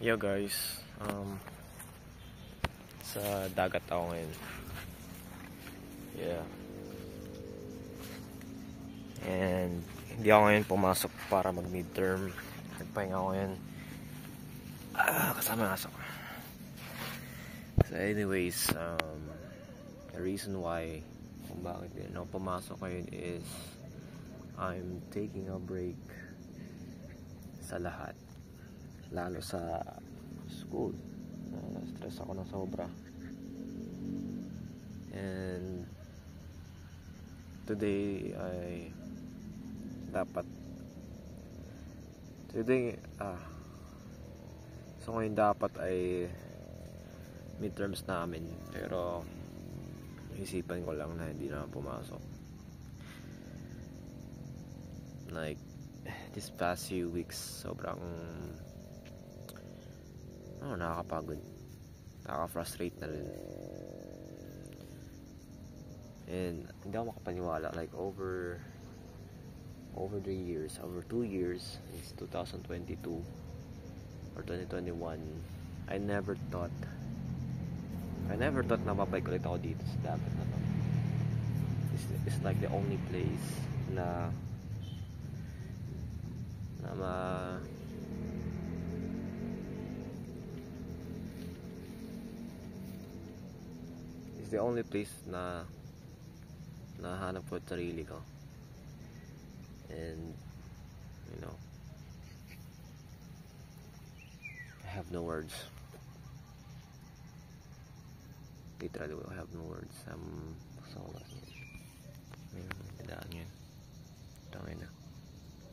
Yo guys, sa dagat ako ngayon. Yeah. And hindi ako ngayon pumasok para mag midterm. Nagpahinga ako ngayon. Kasama aso. So anyways, the reason why kung bakit din ako pumasok ngayon is I'm taking a break sa lahat. Lalo sa school. Stress ako ng sobra. And today ay so ngayon dapat ay midterms namin, pero isipan ko lang na hindi na pumasok. Like this past few weeks sobrang nakakapagod, nakaka-frustrate na rin. And hindi ako makapaniwala, like over 2 years since 2022 or 2021, I never thought na babalik ulit ako dito sa dagat na to. It's like the only place na it's the only place na nahanap ko sa sarili ko. And you know, I have no words. Literally, I have no words. I'm so lost. Ayun, tandaan yun. Tangin na.